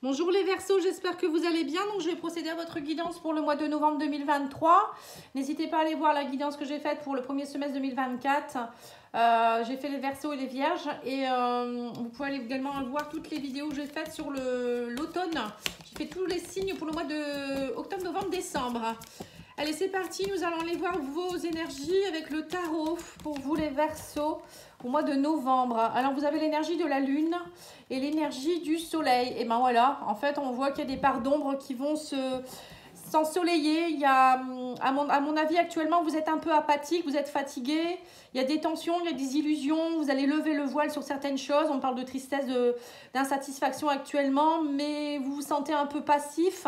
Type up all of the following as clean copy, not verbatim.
Bonjour les Verseaux, j'espère que vous allez bien. Donc je vais procéder à votre guidance pour le mois de novembre 2023. N'hésitez pas à aller voir la guidance que j'ai faite pour le premier semestre 2024. J'ai fait les Verseaux et les Vierges et vous pouvez aller également voir toutes les vidéos que j'ai faites sur l'automne. J'ai fait tous les signes pour le mois de octobre, novembre, décembre. Allez, c'est parti, nous allons aller voir vos énergies avec le tarot pour vous les Verseaux au mois de novembre. Alors, vous avez l'énergie de la lune et l'énergie du soleil. Et ben voilà, en fait, on voit qu'il y a des parts d'ombre qui vont s'ensoleiller. Il y a, à mon avis, actuellement, vous êtes un peu apathique, vous êtes fatigué. Il y a des tensions, il y a des illusions. Vous allez lever le voile sur certaines choses. On parle de tristesse, d'insatisfaction actuellement, mais vous vous sentez un peu passif.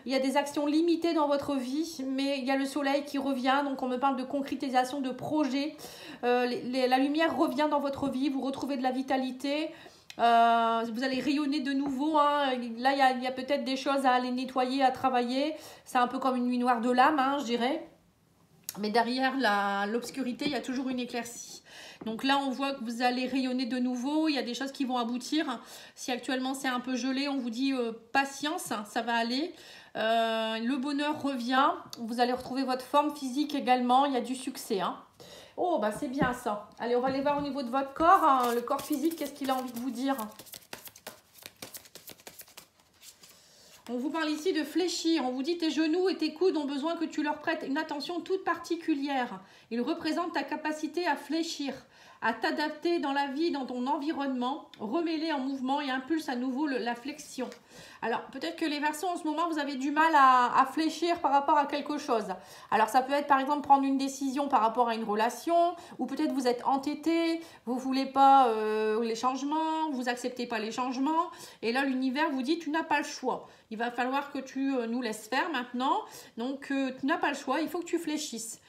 Il y a des actions limitées dans votre vie, mais il y a le soleil qui revient. Donc, on me parle de concrétisation de projets. La lumière revient dans votre vie. Vous retrouvez de la vitalité. Vous allez rayonner de nouveau, hein. Là il y a peut-être des choses à aller nettoyer, à travailler. C'est un peu comme une nuit noire de l'âme, hein, je dirais, mais derrière l'obscurité il y a toujours une éclaircie. Donc là on voit que vous allez rayonner de nouveau. Il y a des choses qui vont aboutir. Si actuellement c'est un peu gelé, on vous dit patience, ça va aller. Le bonheur revient. Vous allez retrouver votre forme physique également. Il y a du succès, hein. Oh, bah c'est bien ça. Allez, on va aller voir au niveau de votre corps, hein, le corps physique, qu'est-ce qu'il a envie de vous dire? On vous parle ici de fléchir. On vous dit tes genoux et tes coudes ont besoin que tu leur prêtes une attention toute particulière. Ils représentent ta capacité à fléchir, à t'adapter dans la vie, dans ton environnement, remets-les en mouvement et impulse à nouveau la flexion. Alors, peut-être que les Verseaux, en ce moment, vous avez du mal à fléchir par rapport à quelque chose. Alors, ça peut être, par exemple, prendre une décision par rapport à une relation, ou peut-être vous êtes entêté, vous ne voulez pas les changements, vous n'acceptez pas les changements, et là, l'univers vous dit, tu n'as pas le choix. Il va falloir que tu nous laisses faire maintenant, donc tu n'as pas le choix, il faut que tu fléchisses.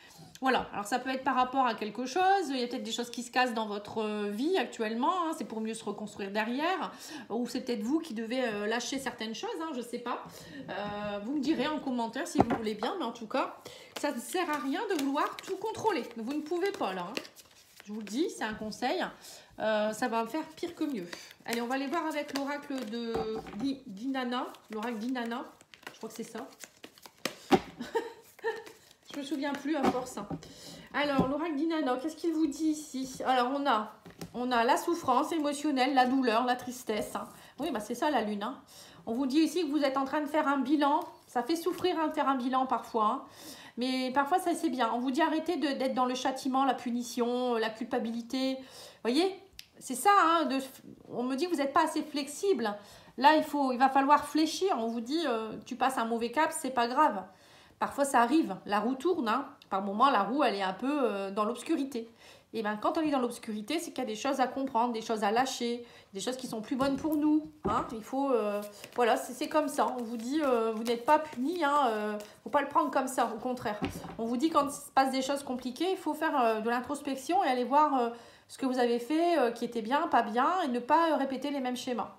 Voilà, alors ça peut être par rapport à quelque chose, il y a peut-être des choses qui se cassent dans votre vie actuellement, hein, c'est pour mieux se reconstruire derrière, ou c'est peut-être vous qui devez lâcher certaines choses, hein, je ne sais pas. Vous me direz en commentaire si vous voulez bien, mais en tout cas, ça ne sert à rien de vouloir tout contrôler. Vous ne pouvez pas là, hein. Je vous le dis, c'est un conseil, ça va faire pire que mieux. Allez, on va aller voir avec l'oracle d'Inanna, l'oracle d'Inanna, je crois que c'est ça. Je me souviens plus à force. Alors, l'oracle d'Inanna, qu'est-ce qu'il vous dit ici? Alors, on a la souffrance émotionnelle, la douleur, la tristesse. Oui, bah c'est ça la lune, hein. On vous dit ici que vous êtes en train de faire un bilan. Ça fait souffrir de faire un bilan parfois, hein. Mais parfois, ça c'est bien. On vous dit arrêtez d'être dans le châtiment, la punition, la culpabilité. Vous voyez, c'est ça, hein, on me dit que vous n'êtes pas assez flexible. Là, il va falloir fléchir. On vous dit, tu passes un mauvais cap, c'est pas grave. Parfois, ça arrive. La roue tourne, hein. Par moment, la roue, elle est un peu dans l'obscurité. Et bien, quand on est dans l'obscurité, c'est qu'il y a des choses à comprendre, des choses à lâcher, des choses qui sont plus bonnes pour nous, hein. Il faut, voilà, c'est comme ça. On vous dit, vous n'êtes pas puni, hein. Faut pas le prendre comme ça, au contraire. On vous dit quand il se passe des choses compliquées, il faut faire de l'introspection et aller voir ce que vous avez fait qui était bien, pas bien, et ne pas répéter les mêmes schémas.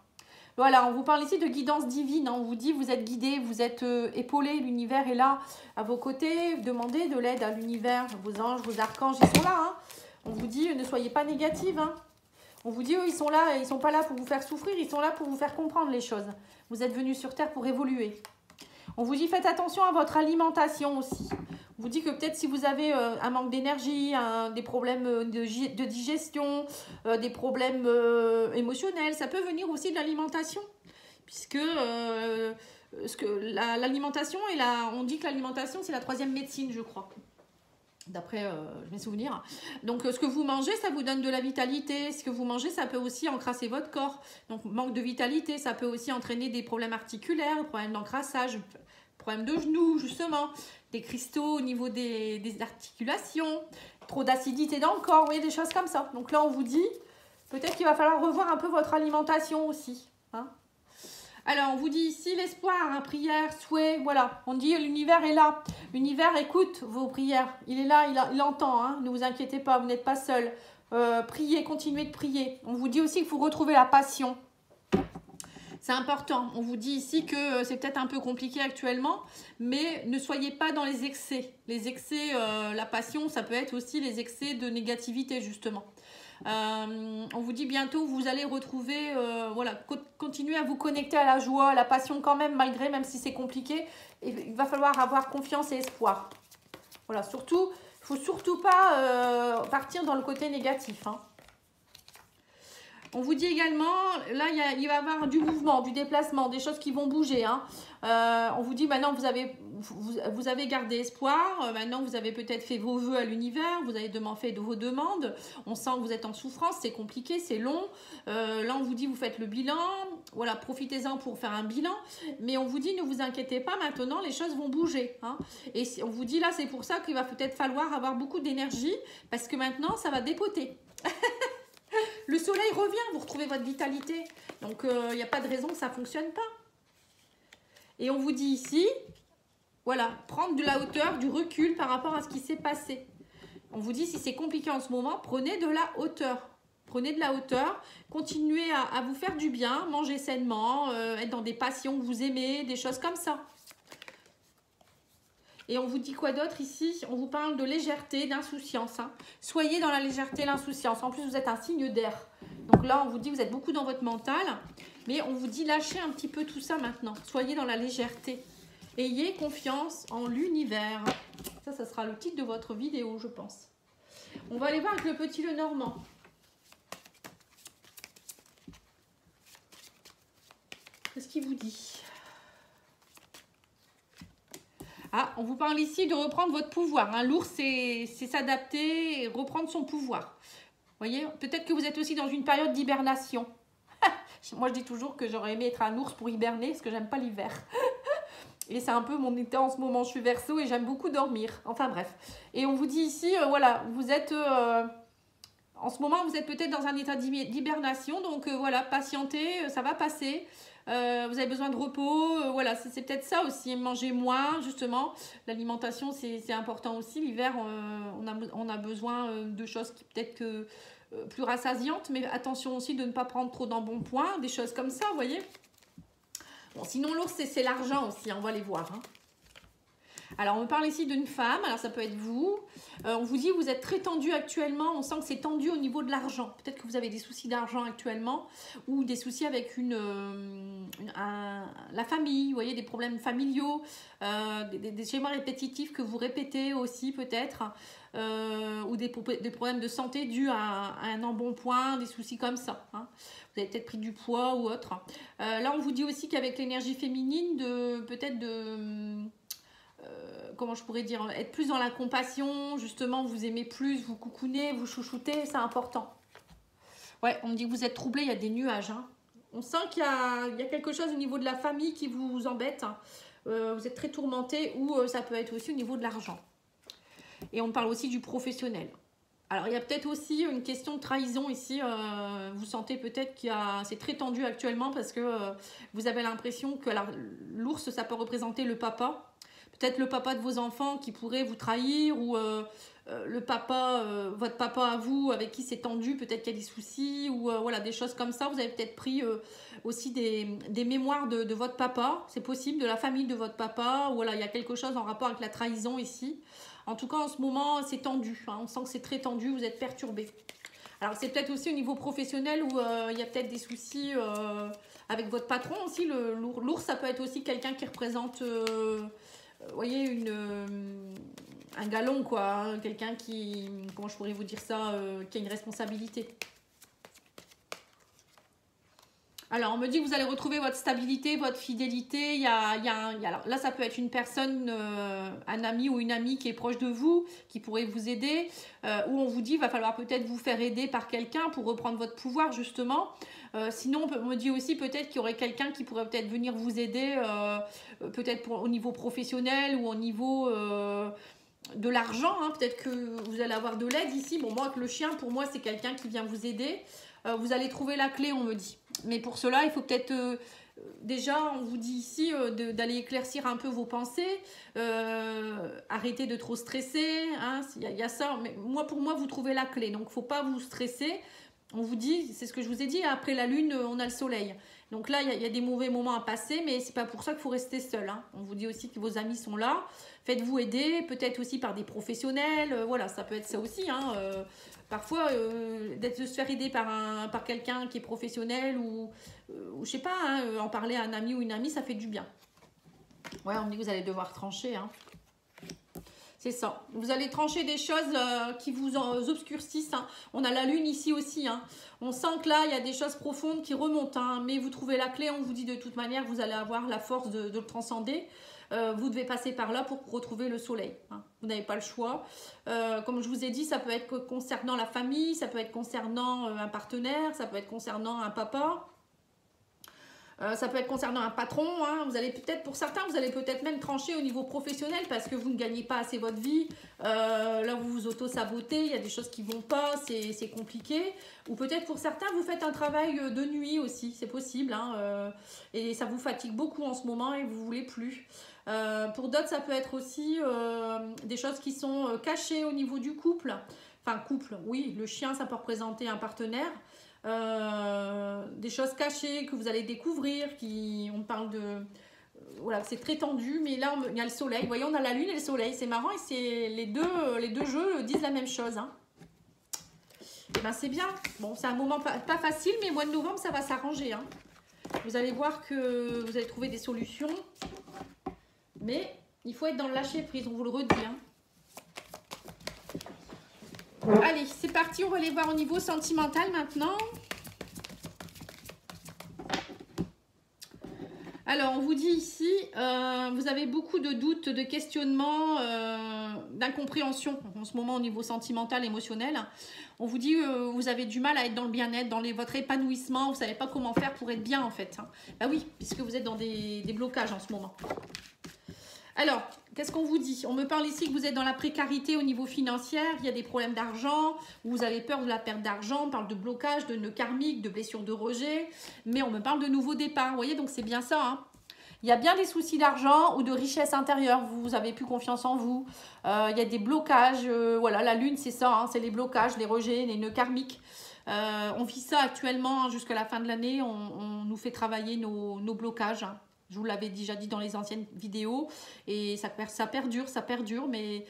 Voilà, on vous parle ici de guidance divine, hein. On vous dit vous êtes guidé, vous êtes épaulé, l'univers est là à vos côtés. Demandez de l'aide à l'univers, vos anges, vos archanges, ils sont là, hein. On vous dit ne soyez pas négative, hein. On vous dit eux, ils sont là, ils ne sont pas là pour vous faire souffrir, ils sont là pour vous faire comprendre les choses. Vous êtes venus sur Terre pour évoluer. On vous dit faites attention à votre alimentation aussi. On vous dit que peut-être si vous avez un manque d'énergie, des problèmes de digestion, des problèmes émotionnels, ça peut venir aussi de l'alimentation. Puisque l'alimentation, on dit que l'alimentation c'est la 3e médecine, je crois. D'après mes souvenirs. Donc, ce que vous mangez, ça vous donne de la vitalité. Ce que vous mangez, ça peut aussi encrasser votre corps. Donc, manque de vitalité, ça peut aussi entraîner des problèmes articulaires, des problèmes d'encrassage, problèmes de genoux, justement, des cristaux au niveau des articulations, trop d'acidité dans le corps, vous voyez, des choses comme ça. Donc là, on vous dit, peut-être qu'il va falloir revoir un peu votre alimentation aussi, hein. Alors, on vous dit ici l'espoir, hein, prière, souhait, voilà. On dit l'univers est là. L'univers écoute vos prières. Il est là, il entend, hein. Ne vous inquiétez pas, vous n'êtes pas seul. Priez, continuez de prier. On vous dit aussi qu'il faut retrouver la passion. C'est important. On vous dit ici que c'est peut-être un peu compliqué actuellement, mais ne soyez pas dans les excès. Les excès, la passion, ça peut être aussi les excès de négativité, justement. On vous dit bientôt, vous allez retrouver, voilà, continuer à vous connecter à la joie, à la passion quand même, malgré, même si c'est compliqué. Et il va falloir avoir confiance et espoir. Voilà, surtout, il ne faut surtout pas partir dans le côté négatif, hein. On vous dit également, là, il va y avoir du mouvement, du déplacement, des choses qui vont bouger, hein. On vous dit, maintenant, vous avez gardé espoir. Maintenant, vous avez peut-être fait vos vœux à l'univers. Vous avez fait vos demandes. On sent que vous êtes en souffrance. C'est compliqué, c'est long. Là, on vous dit, vous faites le bilan. Voilà, profitez-en pour faire un bilan. Mais on vous dit, ne vous inquiétez pas. Maintenant, les choses vont bouger, hein. Et on vous dit, là, c'est pour ça qu'il va peut-être falloir avoir beaucoup d'énergie. Parce que maintenant, ça va dépoter. Le soleil revient, vous retrouvez votre vitalité. Donc, il n'y a pas de raison que ça ne fonctionne pas. Et on vous dit ici, voilà, prendre de la hauteur, du recul par rapport à ce qui s'est passé. On vous dit, si c'est compliqué en ce moment, prenez de la hauteur. Prenez de la hauteur, continuez à vous faire du bien, manger sainement, être dans des passions que vous aimez, des choses comme ça. Et on vous dit quoi d'autre ici? On vous parle de légèreté, d'insouciance, hein. Soyez dans la légèreté, l'insouciance. En plus, vous êtes un signe d'air. Donc là, on vous dit, vous êtes beaucoup dans votre mental. Mais on vous dit, lâchez un petit peu tout ça maintenant. Soyez dans la légèreté. Ayez confiance en l'univers. Ça sera le titre de votre vidéo, je pense. On va aller voir avec le petit Lenormand. Qu'est-ce qu'il vous dit? Ah, on vous parle ici de reprendre votre pouvoir, hein. L'ours, c'est s'adapter et reprendre son pouvoir. Vous voyez, peut-être que vous êtes aussi dans une période d'hibernation. Moi, je dis toujours que j'aurais aimé être un ours pour hiberner parce que j'aime pas l'hiver. Et c'est un peu mon état en ce moment. Je suis Verseau et j'aime beaucoup dormir. Enfin bref. Et on vous dit ici, voilà, vous êtes... en ce moment, vous êtes peut-être dans un état d'hibernation. Donc voilà, patientez, ça va passer. Vous avez besoin de repos, voilà, c'est peut-être ça aussi, manger moins, justement. L'alimentation, c'est important aussi. L'hiver, on a besoin de choses qui peut-être que plus rassasiantes, mais attention aussi de ne pas prendre trop d'embonpoint, des choses comme ça, vous voyez. Bon, sinon, l'ours, c'est l'argent aussi, hein, on va les voir, hein. Alors, on me parle ici d'une femme, alors ça peut être vous. On vous dit, vous êtes très tendu actuellement, on sent que c'est tendu au niveau de l'argent. Peut-être que vous avez des soucis d'argent actuellement ou des soucis avec la famille, vous voyez, des problèmes familiaux, des schémas répétitifs que vous répétez aussi peut-être, ou des problèmes de santé dus à un embonpoint, des soucis comme ça, hein. Vous avez peut-être pris du poids ou autre. Là, on vous dit aussi qu'avec l'énergie féminine, comment je pourrais dire, être plus dans la compassion, justement, vous aimez plus, vous coucounez, vous chouchoutez, c'est important. Ouais, on me dit que vous êtes troublé, il y a des nuages, hein. On sent qu'il y a quelque chose au niveau de la famille qui vous embête, hein. Vous êtes très tourmenté ou ça peut être aussi au niveau de l'argent. Et on parle aussi du professionnel. Alors, il y a peut-être aussi une question de trahison ici. Vous sentez peut-être c'est très tendu actuellement parce que vous avez l'impression que l'ours, ça peut représenter le papa. Peut-être le papa de vos enfants qui pourrait vous trahir ou votre papa à vous avec qui c'est tendu, peut-être qu'il y a des soucis ou voilà, des choses comme ça. Vous avez peut-être pris aussi des mémoires de votre papa, c'est possible, de la famille de votre papa. Ou voilà, il y a quelque chose en rapport avec la trahison ici. En tout cas, en ce moment, c'est tendu, hein. On sent que c'est très tendu, vous êtes perturbé. Alors, c'est peut-être aussi au niveau professionnel où il y a peut-être des soucis avec votre patron aussi. L'ours, ça peut être aussi quelqu'un qui représente... vous voyez, un galon, quoi, hein, quelqu'un qui, comment je pourrais vous dire ça, qui a une responsabilité. Alors, on me dit que vous allez retrouver votre stabilité, votre fidélité. Alors, là, ça peut être une personne, un ami ou une amie qui est proche de vous, qui pourrait vous aider. Ou on vous dit qu'il va falloir peut-être vous faire aider par quelqu'un pour reprendre votre pouvoir, justement. Sinon, on me dit aussi peut-être qu'il y aurait quelqu'un qui pourrait peut-être venir vous aider, peut-être au niveau professionnel ou au niveau de l'argent, hein. Peut-être que vous allez avoir de l'aide ici. Bon, moi, avec le chien, pour moi, c'est quelqu'un qui vient vous aider. Vous allez trouver la clé, on me dit. Mais pour cela, il faut peut-être... déjà, on vous dit ici d'aller éclaircir un peu vos pensées. Arrêtez de trop stresser, hein. Il y a ça. Mais pour moi, vous trouvez la clé. Donc, il ne faut pas vous stresser. On vous dit, c'est ce que je vous ai dit, après la lune, on a le soleil. Donc là, il y a des mauvais moments à passer, mais c'est pas pour ça qu'il faut rester seul, hein. On vous dit aussi que vos amis sont là. Faites-vous aider, peut-être aussi par des professionnels. Voilà, ça peut être ça aussi, hein. Parfois, de se faire aider par quelqu'un qui est professionnel ou je sais pas, hein, en parler à un ami ou une amie, ça fait du bien. Ouais, on me dit que vous allez devoir trancher, hein. C'est ça. Vous allez trancher des choses qui vous obscurcissent, hein. On a la lune ici aussi, hein. On sent que là, il y a des choses profondes qui remontent, hein. Mais vous trouvez la clé, on vous dit de toute manière, vous allez avoir la force de le transcender. Vous devez passer par là pour retrouver le soleil, hein. Vous n'avez pas le choix. Comme je vous ai dit, ça peut être concernant la famille, ça peut être concernant un partenaire, ça peut être concernant un papa. Ça peut être concernant un patron, hein. Vous allez peut-être, pour certains, vous allez peut-être même trancher au niveau professionnel parce que vous ne gagnez pas assez votre vie. Là, vous vous auto-sabotez, il y a des choses qui ne vont pas, c'est compliqué. Ou peut-être pour certains, vous faites un travail de nuit aussi, c'est possible, hein. Et ça vous fatigue beaucoup en ce moment et vous ne voulez plus. Pour d'autres, ça peut être aussi des choses qui sont cachées au niveau du couple. Enfin, couple, oui, le chien, ça peut représenter un partenaire. Des choses cachées que vous allez découvrir, on parle de voilà, c'est très tendu, mais là il y a le soleil, vous voyez, on a la lune et le soleil, c'est marrant, et c'est les deux jeux disent la même chose, hein. Et ben c'est bien. Bon, c'est un moment pas facile, mais mois de novembre ça va s'arranger, hein. Vous allez voir que vous allez trouver des solutions, mais il faut être dans le lâcher prise, on vous le redit, hein. Allez, c'est parti, on va aller voir au niveau sentimental maintenant. Alors, on vous dit ici, vous avez beaucoup de doutes, de questionnements, d'incompréhension en ce moment au niveau sentimental, émotionnel. On vous dit, vous avez du mal à être dans le bien-être, dans votre épanouissement, vous ne savez pas comment faire pour être bien en fait, hein. Bah oui, puisque vous êtes dans des blocages en ce moment. Alors, qu'est-ce qu'on vous dit? On me parle ici que vous êtes dans la précarité au niveau financier, il y a des problèmes d'argent, vous avez peur de la perte d'argent, on parle de blocage, de nœuds karmiques, de blessures de rejet, mais on me parle de nouveaux départs, vous voyez, donc c'est bien ça, hein. Il y a bien des soucis d'argent ou de richesse intérieure, vous n'avez plus confiance en vous, il y a des blocages, voilà, la lune c'est ça, hein, c'est les blocages, les rejets, les nœuds karmiques. On vit ça actuellement, hein, jusqu'à la fin de l'année, on nous fait travailler nos blocages, hein. Je vous l'avais déjà dit dans les anciennes vidéos et ça perdure, mais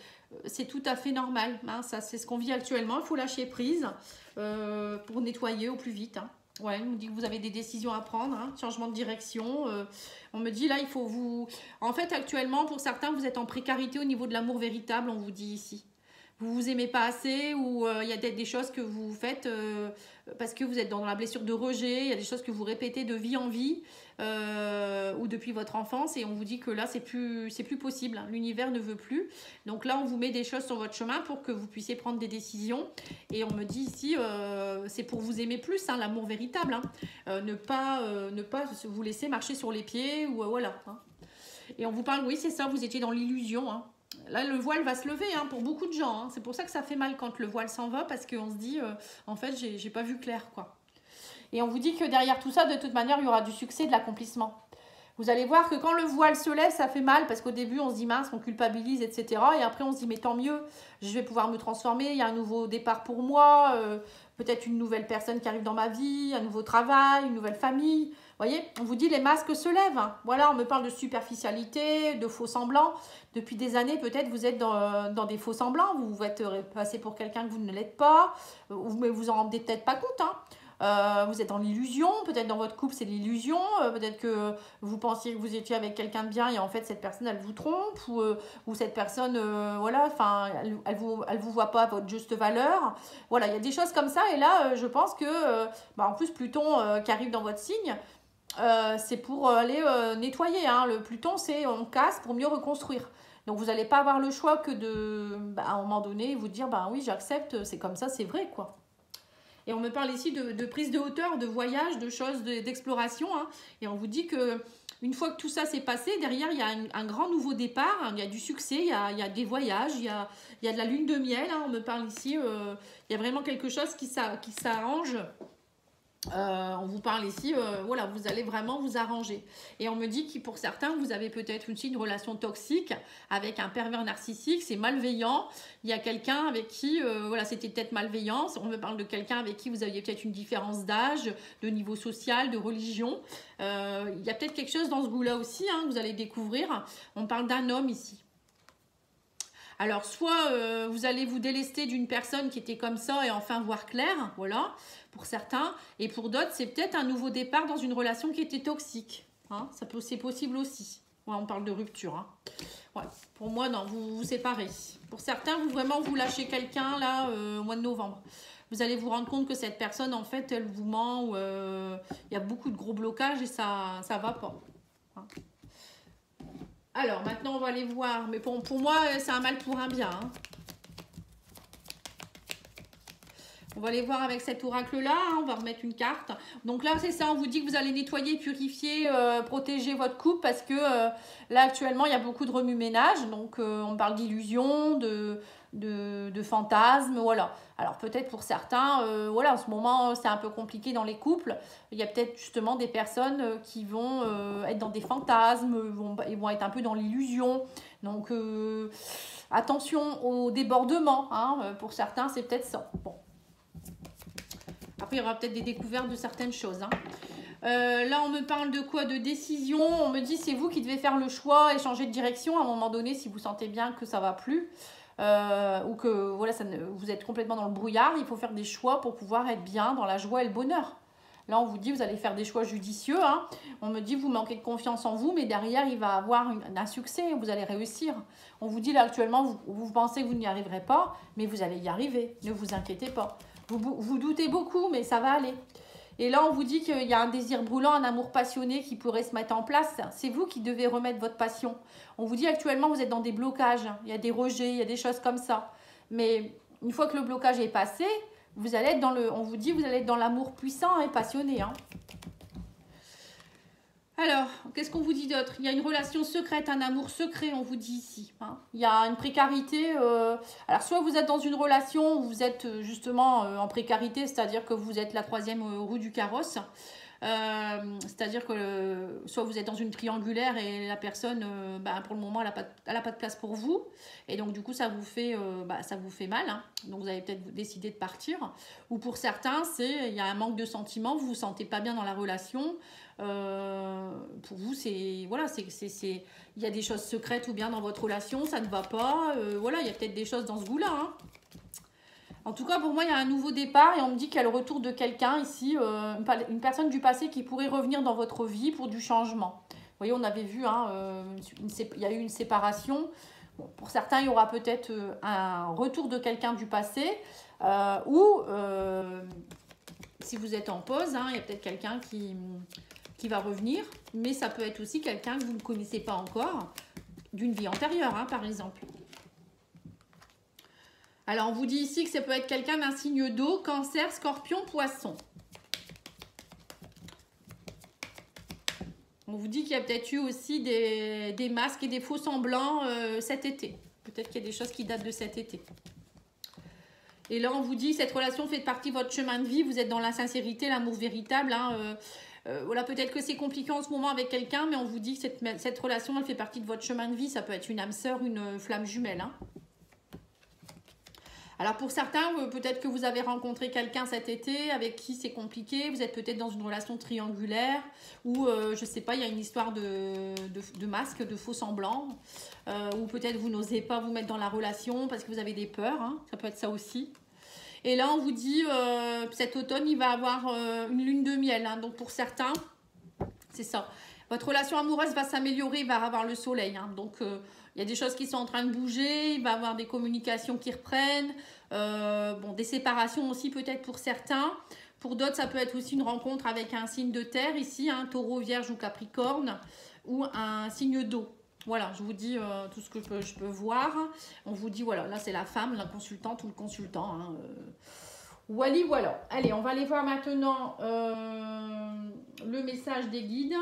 c'est tout à fait normal, hein. Ça, c'est ce qu'on vit actuellement. Il faut lâcher prise pour nettoyer au plus vite, hein. Ouais, on nous dit que vous avez des décisions à prendre, hein, changement de direction. On me dit là, il faut vous... En fait, actuellement, pour certains, vous êtes en précarité au niveau de l'amour véritable, on vous dit ici. Vous vous aimez pas assez ou il y a des choses que vous faites parce que vous êtes dans la blessure de rejet, il y a des choses que vous répétez de vie en vie ou depuis votre enfance et on vous dit que là c'est plus possible, hein. L'univers ne veut plus. Donc là on vous met des choses sur votre chemin pour que vous puissiez prendre des décisions et on me dit ici c'est pour vous aimer plus, hein, l'amour véritable, hein. Ne pas vous laisser marcher sur les pieds ou voilà, hein. Et on vous parle, oui c'est ça, vous étiez dans l'illusion, hein. Là, le voile va se lever, hein, pour beaucoup de gens, hein. C'est pour ça que ça fait mal quand le voile s'en va, parce qu'on se dit, en fait, j'ai pas vu clair, quoi. Et on vous dit que derrière tout ça, de toute manière, il y aura du succès, de l'accomplissement. Vous allez voir que quand le voile se lève, ça fait mal, parce qu'au début, on se dit mince, on culpabilise, etc. Et après, on se dit, mais tant mieux, je vais pouvoir me transformer, il y a un nouveau départ pour moi, peut-être une nouvelle personne qui arrive dans ma vie, un nouveau travail, une nouvelle famille. Vous voyez, on vous dit les masques se lèvent, hein. Voilà, on me parle de superficialité, de faux semblants. Depuis des années, peut-être vous êtes dans des faux semblants, vous êtes passé pour quelqu'un que vous ne l'êtes pas, mais vous en rendez peut-être pas compte, hein. Vous êtes dans l'illusion, peut-être dans votre couple c'est l'illusion, peut-être que vous pensiez que vous étiez avec quelqu'un de bien et en fait cette personne elle vous trompe ou cette personne voilà, enfin elle vous voit pas à votre juste valeur. Voilà, il y a des choses comme ça et là je pense que en plus Pluton qui arrive dans votre signe, c'est pour aller nettoyer, hein. Le Pluton c'est on casse pour mieux reconstruire. Donc vous n'allez pas avoir le choix que à un moment donné vous dire oui j'accepte, c'est comme ça, c'est vrai quoi. Et on me parle ici de prise de hauteur, de voyage, de choses, d'exploration, hein. Et on vous dit que une fois que tout ça s'est passé, derrière il y a un grand nouveau départ, hein. Il y a du succès, il y a des voyages, il y a de la lune de miel, hein. On me parle ici, il y a vraiment quelque chose qui s'arrange. On vous parle ici, voilà, vous allez vraiment vous arranger. Et on me dit que pour certains, vous avez peut-être aussi une relation toxique avec un pervers narcissique, c'est malveillant. Il y a quelqu'un avec qui, voilà, c'était peut-être malveillant. On me parle de quelqu'un avec qui vous aviez peut-être une différence d'âge, de niveau social, de religion. Il y a peut-être quelque chose dans ce goût-là aussi, hein, que vous allez découvrir. On parle d'un homme ici. Alors, soit vous allez vous délester d'une personne qui était comme ça et enfin voir clair, voilà, pour certains. Et pour d'autres, c'est peut-être un nouveau départ dans une relation qui était toxique. Hein, c'est possible aussi. Ouais, on parle de rupture. Hein. Ouais, pour moi, non, vous vous séparez. Pour certains, vous lâchez quelqu'un là au mois de novembre. Vous allez vous rendre compte que cette personne, en fait, elle vous ment ou il y a beaucoup de gros blocages et ça va pas. Hein. Alors, maintenant, on va aller voir. Mais pour moi, c'est un mal pour un bien. Hein. On va aller voir avec cet oracle-là. Hein. On va remettre une carte. Donc là, c'est ça. On vous dit que vous allez nettoyer, purifier, protéger votre couple. Parce que là, actuellement, il y a beaucoup de remue-ménage. Donc, on parle d'illusions, de fantasmes. Voilà. Alors, peut-être pour certains, voilà, en ce moment, c'est un peu compliqué dans les couples. Il y a peut-être justement des personnes qui vont être dans des fantasmes. Ils vont être un peu dans l'illusion. Donc, attention au débordement. Hein. Pour certains, c'est peut-être ça. Bon. Après, il y aura peut-être des découvertes de certaines choses. Hein. Là, on me parle de quoi? De décision. On me dit c'est vous qui devez faire le choix et changer de direction à un moment donné si vous sentez bien que ça ne va plus. Ou que voilà, vous êtes complètement dans le brouillard. Il faut faire des choix pour pouvoir être bien dans la joie et le bonheur. Là, on vous dit vous allez faire des choix judicieux. Hein. On me dit vous manquez de confiance en vous, mais derrière, il va avoir un succès. Vous allez réussir. On vous dit là actuellement, vous pensez que vous n'y arriverez pas, mais vous allez y arriver. Ne vous inquiétez pas. Vous doutez beaucoup, mais ça va aller. Et là, on vous dit qu'il y a un désir brûlant, un amour passionné qui pourrait se mettre en place. C'est vous qui devez remettre votre passion. On vous dit actuellement, vous êtes dans des blocages. Il y a des rejets, il y a des choses comme ça. Mais une fois que le blocage est passé, vous allez être dans on vous dit, vous allez être dans l'amour puissant et passionné. Hein. Alors, qu'est-ce qu'on vous dit d'autre? Il y a une relation secrète, un amour secret, on vous dit ici. Hein. Il y a une précarité. Alors, soit vous êtes dans une relation où vous êtes justement en précarité, c'est-à-dire que vous êtes la troisième roue du carrosse. C'est-à-dire que soit vous êtes dans une triangulaire et la personne, pour le moment, elle n'a pas de place pour vous. Et donc, du coup, ça vous fait mal. Hein. Donc, vous allez peut-être décider de partir. Ou pour certains, il y a un manque de sentiments, vous ne vous sentez pas bien dans la relation. Pour vous, il y a des choses secrètes ou bien dans votre relation, ça ne va pas. Voilà, il y a peut-être des choses dans ce goût-là. Hein. En tout cas, pour moi, il y a un nouveau départ et on me dit qu'il y a le retour de quelqu'un ici, une personne du passé qui pourrait revenir dans votre vie pour du changement. Vous voyez, on avait vu, hein, il y a eu une séparation. Bon, pour certains, il y aura peut-être un retour de quelqu'un du passé ou si vous êtes en pause, hein, il y a peut-être quelqu'un qui va revenir, mais ça peut être aussi quelqu'un que vous ne connaissez pas encore, d'une vie antérieure, hein, par exemple. Alors, on vous dit ici que ça peut être quelqu'un d'un signe d'eau, cancer, scorpion, poisson. On vous dit qu'il y a peut-être eu aussi des masques et des faux semblants cet été. Peut-être qu'il y a des choses qui datent de cet été. Et là, on vous dit que cette relation fait partie de votre chemin de vie. Vous êtes dans la sincérité, l'amour véritable. Hein, voilà, peut-être que c'est compliqué en ce moment avec quelqu'un, mais on vous dit que cette relation, elle fait partie de votre chemin de vie. Ça peut être une âme sœur, une flamme jumelle. Hein. Alors pour certains, peut-être que vous avez rencontré quelqu'un cet été avec qui c'est compliqué. Vous êtes peut-être dans une relation triangulaire ou, je ne sais pas, il y a une histoire de masque, de faux semblants. Ou peut-être vous n'osez pas vous mettre dans la relation parce que vous avez des peurs. Hein. Ça peut être ça aussi. Et là, on vous dit, cet automne, il va avoir une lune de miel. Hein. Donc, pour certains, c'est ça. Votre relation amoureuse va s'améliorer, il va avoir le soleil. Hein. Donc, il y a des choses qui sont en train de bouger. Il va y avoir des communications qui reprennent. Des séparations aussi peut-être pour certains. Pour d'autres, ça peut être aussi une rencontre avec un signe de terre ici, un taureau, vierge ou capricorne. Ou un signe d'eau. Voilà, je vous dis tout ce que je peux voir. On vous dit, voilà, là c'est la femme, la consultante ou le consultant. Hein, voilà. Allez, on va aller voir maintenant le message des guides.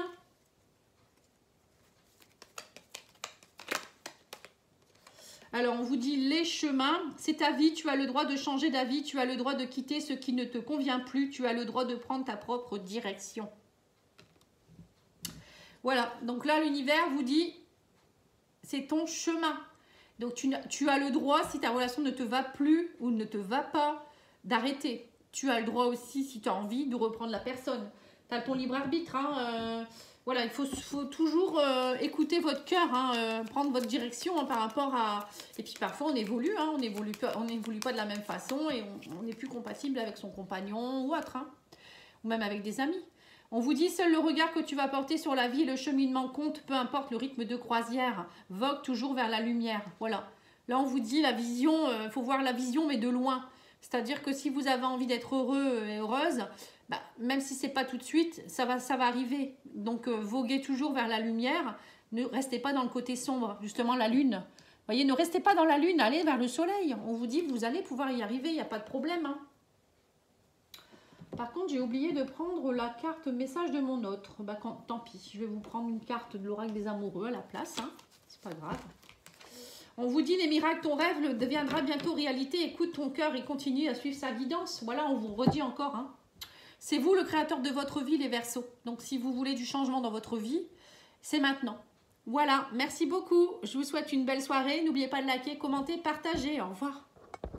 Alors, on vous dit les chemins, c'est ta vie, tu as le droit de changer d'avis, tu as le droit de quitter ce qui ne te convient plus, tu as le droit de prendre ta propre direction. Voilà, donc là, l'univers vous dit, c'est ton chemin. Donc, tu as le droit, si ta relation ne te va plus ou ne te va pas, d'arrêter. Tu as le droit aussi, si tu as envie, de reprendre la personne. Tu as ton libre arbitre, hein, voilà, il faut toujours écouter votre cœur, hein, prendre votre direction hein, par rapport à... Et puis parfois on évolue, hein, on n'évolue pas de la même façon et on n'est plus compatible avec son compagnon ou autre, hein, ou même avec des amis. On vous dit, seul le regard que tu vas porter sur la vie et le cheminement compte, peu importe le rythme de croisière, vogue toujours vers la lumière. Voilà, là on vous dit la vision, il faut voir la vision mais de loin. C'est-à-dire que si vous avez envie d'être heureux et heureuse, bah, même si ce n'est pas tout de suite, ça va arriver. Donc, voguez toujours vers la lumière. Ne restez pas dans le côté sombre. Justement, la lune. Vous voyez, ne restez pas dans la lune. Allez vers le soleil. On vous dit, vous allez pouvoir y arriver. Il n'y a pas de problème. Hein. Par contre, j'ai oublié de prendre la carte message de mon autre. Bah, tant pis. Je vais vous prendre une carte de l'oracle des amoureux à la place. Hein. C'est pas grave. On vous dit, les miracles, ton rêve deviendra bientôt réalité. Écoute ton cœur et continue à suivre sa guidance. Voilà, on vous redit encore. Hein. C'est vous le créateur de votre vie, les Verseaux. Donc, si vous voulez du changement dans votre vie, c'est maintenant. Voilà, merci beaucoup. Je vous souhaite une belle soirée. N'oubliez pas de liker, commenter, partager. Au revoir.